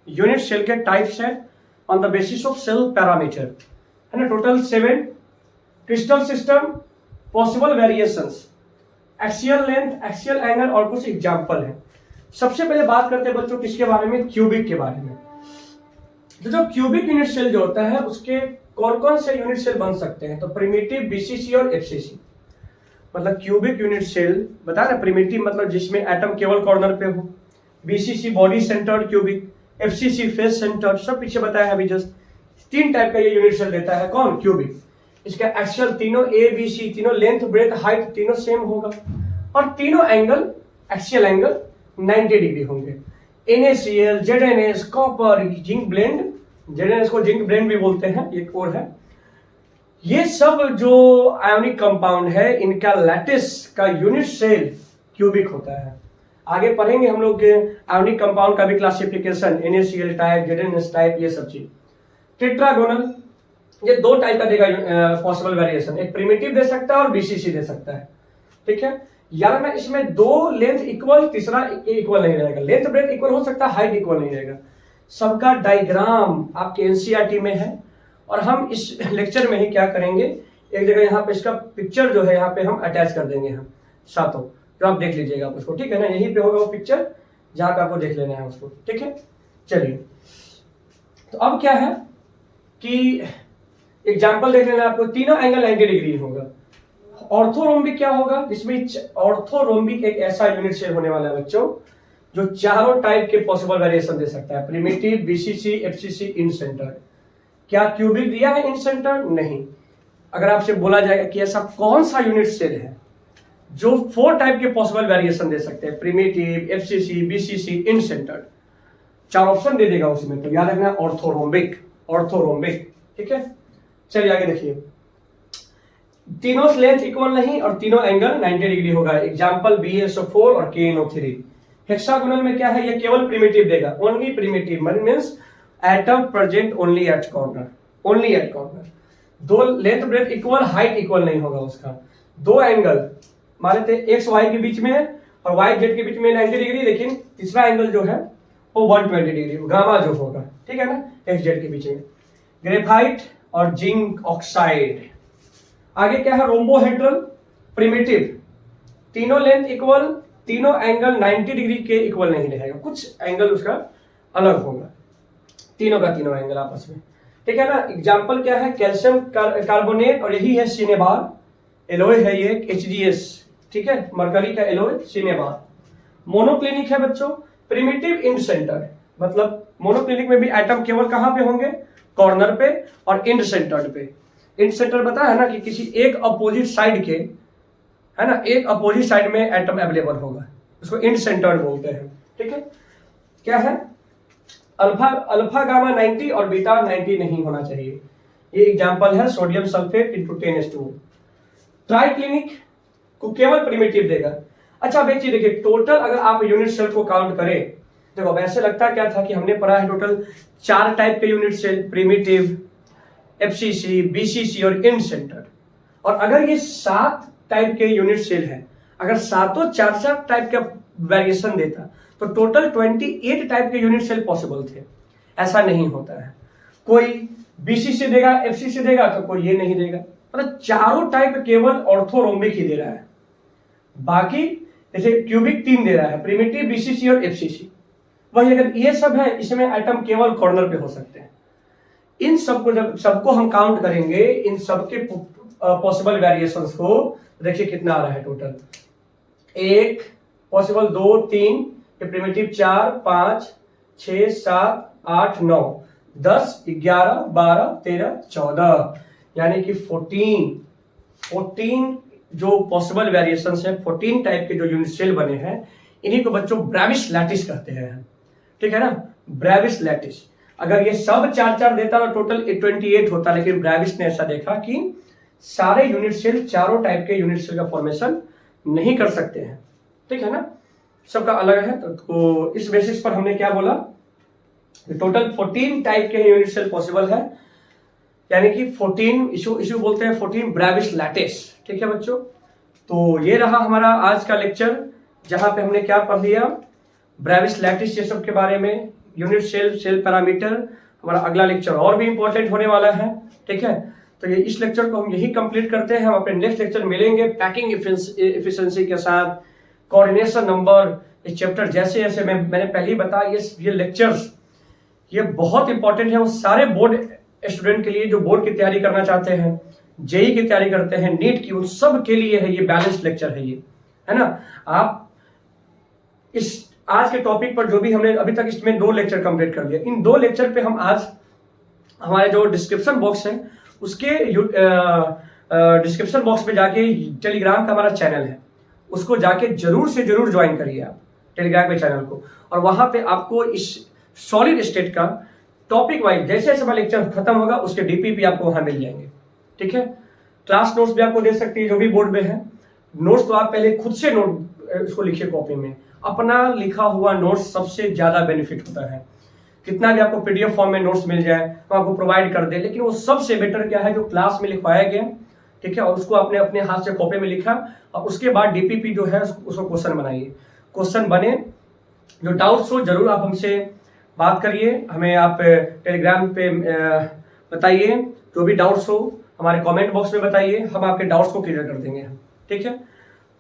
यूनिट सेल के टाइप्स हैं on the basis of cell parameter, है ना। Total 7 crystal system, possible variations, axial length, axial angle, और कुछ एग्जाम्पल है। सबसे पहले बात करते हैं बच्चों किसके बारे में, क्यूबिक के बारे में। तो जो क्यूबिक यूनिट सेल जो होता है उसके कौन कौन से यूनिट सेल बन सकते हैं, तो प्रिमिटिव, बीसीसी और एफसीसी। मतलब क्यूबिक यूनिट सेल बता रहे, प्रिमिटिव मतलब जिसमें एटम केवल कॉर्नर पे हो, BCC body centred cubic, FCC face centred, सब पीछे बताया है अभी जस्ट। 3 टाइप का ये यूनिट सेल देता है कौन, क्यूबिक। इसका एक्सियल तीनों ए बी सी, तीनों लेंथ ब्रेथ हाइट तीनों सेम होगा, और तीनों एंगल एक्सियल एंगल 90 डिग्री होंगे। NaCl, ZnS, copper, zinc blende, ZnS को जिंक ब्लेंड भी बोलते हैं, एक और है। ये सब जो आयोनिक कंपाउंड है इनका लैटिस का यूनिट सेल क्यूबिक होता है। आगे पढ़ेंगे हम लोग आयोनिक कंपाउंड का भी classification, NaCl type, ZnS type, ये सब चीज। टेट्रागोनल, ये 2 टाइप का देगा पॉसिबल वेरिएशन, एक प्रिमिटिव दे सकता है और बीसीसी दे सकता है, ठीक है। यार मैं इसमें 2 लेंथ इक्वल, तीसरा इक्वल नहीं रहेगा, लेंथ ब्रेथ इक्वल हो सकता है, हाइट इक्वल नहीं रहेगा। सबका डायग्राम आपके एनसीईआरटी में है, और हम इस लेक्चर में ही क्या करेंगे, एक जगह यहाँ पे इसका पिक्चर जो है यहाँ पे हम अटैच कर देंगे हम साथों, जो आप देख लीजिएगा उसको, ठीक है ना। यहीं पे होगा वो पिक्चर जहाँ पे आपको देख लेना है उसको, ठीक है। चलिए, तो अब क्या है कि एग्जाम्पल देख लेना आपको, तीनों एंगल 90 डिग्री होगा। ऑर्थोरोम्बिक क्या होगा, जिसमें ऑर्थोरोम्बिक एक ऐसा यूनिट सेल होने वाला है बच्चों जो चारों टाइप के पॉसिबल वेरिएशन दे सकता है, प्रिमिटिव, बीसीसी, एफसीसी, इन सेंटर। क्या क्यूबिक दिया है इन सेंटर? नहीं। अगर आपसे बोला जाएगा कि ऐसा कौन सा यूनिट सेल है जो 4 टाइप के पॉसिबल वेरिएशन दे सकते हैं, प्रिमिटिव, एफसीसी, बीसीसी, इन सेंटर, 4 ऑप्शन दे देगा उसमें, तो याद रखना ऑर्थोरोम्बिक, ऑर्थोरोम्बिक, ठीक है। चलिए आगे देखिए, तीनों लेंथ इक्वल नहीं और तीनों एंगल 90 डिग्री होगा। एग्जांपल BaSO4 और KNO3। हेक्सागोनल में क्या है, ये केवल प्रिमिटिव देगा, only primitive means atom present only at corner, only at corner. 2 length breadth equal, height equal नहीं होगा उसका। 2 एंगल मान लेते एक्स वाई के बीच में और वाई जेड के बीच में 90 डिग्री, लेकिन तीसरा एंगल जो है वो 120 डिग्री गामा जो होगा, ठीक है ना, एक्स जेड के बीच में। ग्रेफाइट और जिंक ऑक्साइड। आगे क्या है, रोम्बोहेड्रल, प्रिमिटिव, तीनों लेंथ इक्वल, तीनों एंगल 90 डिग्री के इक्वल नहीं रहेगा, कुछ एंगल उसका अलग होगा, तीनों का तीनों एंगल आपस में, ठीक है ना। एग्जांपल क्या है, कैल्शियम कार्बोनेट, और यही है सिनेबार, एलोय है ये HGS, ठीक है, मरकरी का एलोय, सिनेबार। मोनोक्लिनिक है बच्चों, प्रिमिटिव इन सेंटर, मतलब मोनोक्लिनिक में भी एटम केवल कहां पे होंगे, कॉर्नर पे और इंड सेंटर्ड पे। इंड सेंटर पता है ना कि किसी एक अपोजिट साइड के, है ना, एक अपोजिट साइड में एटम अवेलेबल होगा, उसको इंड सेंटर्ड बोलते हैं, ठीक है। क्या है, अल्फा गामा 90 और बीटा 90 नहीं होना चाहिए। ये एग्जांपल है सोडियम सल्फेट इंटू 10:2। ट्राइक्लिनिक को केवल प्रिमिटिव देगा। अच्छा अब एक चीज देखिए, टोटल अगर आप यूनिट सेल को काउंट करें, देखो अब ऐसे लगता क्या था कि हमने पढ़ा है टोटल 4 टाइप के unit cell, primitive, FCC, BCC और इन सेंटर। और अगर ये 7 टाइप के यूनिट सेल है, अगर सातों 4-4 टाइप का वेरिएशन देता तो टोटल 28 टाइप के यूनिट सेल पॉसिबल थे। ऐसा नहीं होता है, कोई बीसीसी देगा, एफसीसी देगा तो कोई ये नहीं देगा। मतलब चारों टाइप केवल ऑर्थोरोम्बिक ही दे रहा है, बाकी जैसे क्यूबिक 3 दे रहा है, प्रिमिटिव, बीसीसी और एफसीसी। वही अगर ये सब है, इसमें आइटम केवल कॉर्नर पे हो सकते हैं। इन सबको जब सबको हम काउंट करेंगे, इन सबके पॉसिबल वेरिएशंस को, देखिए कितना आ रहा है टोटल, 1 पॉसिबल, 2, 3, ये प्रिमिटिव 4, 5, 6, 7, 8, 9, 10, 11, 12, 13, 14, यानी कि 14 जो पॉसिबल वेरिएशंस है, 14 टाइप के जो यूनिट सेल बने हैं, इन्हीं को बच्चों ब्रेविस लैटिस कहते हैं। ठीक है ना, ब्रेविस लैटिस। अगर ये सब 4-4 देता तो टोटल 28 होता, लेकिन ब्रेविस ने ऐसा देखा कि सारे यूनिट सेल, चारों टाइप के यूनिट सेल का फॉर्मेशन नहीं कर सकते हैं। ठीक है ना, सबका अलग है। तो इस बेसिस पर हमने क्या बोला, टोटल 14 टाइप के यूनिट सेल पॉसिबल है, यानी कि 14 इशू बोलते हैं 14 ब्रेविस लैटिस। ठीक है बच्चों, तो ये रहा हमारा आज का लेक्चर, जहां पे हमने क्या पढ़ लिया, ब्रेविस लैटिस ये सब के बारे में, यूनिट सेल, सेल पैरामीटर। हमारा अगला लेक्चर और भी इंपॉर्टेंट होने वाला है। ठीक है, तो ये इस लेक्चर को हम यही कंप्लीट करते हैं। हम अपने नेक्स्ट लेक्चर मिलेंगे पैकिंग एफिशिएंसी के साथ, कोऑर्डिनेशन नंबर, इस चैप्टर जैसे जैसे मैंने पहले ही बताया, ये लेक्चर्स ये बहुत इंपॉर्टेंट है वो सारे बोर्ड स्टूडेंट के लिए, जो बोर्ड की तैयारी करना चाहते हैं, जेई की तैयारी करते हैं, नीट की, उन सब के लिए है ये बैलेंस लेक्चर है ये, है ना। आप इस आज के टॉपिक पर जो भी हमने अभी तक इसमें 2 लेक्चर कंप्लीट कर लिया, इन 2 लेक्चर पे हम आज हमारे जो डिस्क्रिप्शन बॉक्स है उसके डिस्क्रिप्शन बॉक्स में जाके टेलीग्राम का हमारा चैनल है, उसको जाके जरूर से जरूर ज्वाइन करिए आप टेलीग्राम के चैनल को। और वहां पे आपको इस सॉलिड स्टेट का टॉपिक वाइज जैसे जैसे हमारा लेक्चर खत्म होगा उसके डीपीपी आपको वहां मिल जाएंगे। ठीक है, क्लास नोट्स भी आपको दे सकती है जो भी बोर्ड में है। नोट्स तो आप पहले खुद से नोट उसको लिखिए कॉपी में, अपना लिखा हुआ नोट्स सबसे ज्यादा बेनिफिट होता है। कितना भी आपको पीडीएफ फॉर्म में नोट्स मिल जाए तो आपको प्रोवाइड कर दे, लेकिन वो सबसे बेटर क्या है जो क्लास में लिखवाया गया, ठीक है, और उसको आपने अपने हाथ से कॉपी में लिखा, और उसके बाद डीपीपी जो है उसको क्वेश्चन बनाइए। क्वेश्चन बने, जो डाउट्स हो जरूर आप हमसे बात करिए, हमें आप टेलीग्राम पे बताइए, जो भी डाउट्स हो हमारे कमेंट बॉक्स में बताइए, हम आपके डाउट्स को क्लियर कर देंगे। ठीक है,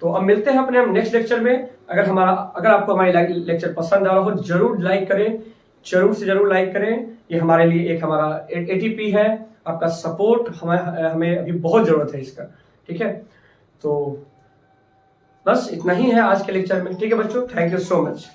तो अब मिलते हैं अपने नेक्स्ट लेक्चर में। अगर आपको हमारी लेक्चर पसंद आ रहा हो जरूर लाइक करें, जरूर से जरूर लाइक करें। ये हमारे लिए एक हमारा एटीपी है, आपका सपोर्ट हमें अभी बहुत जरूरत है इसका। ठीक है, तो बस इतना ही है आज के लेक्चर में। ठीक है बच्चों, थैंक यू सो मच।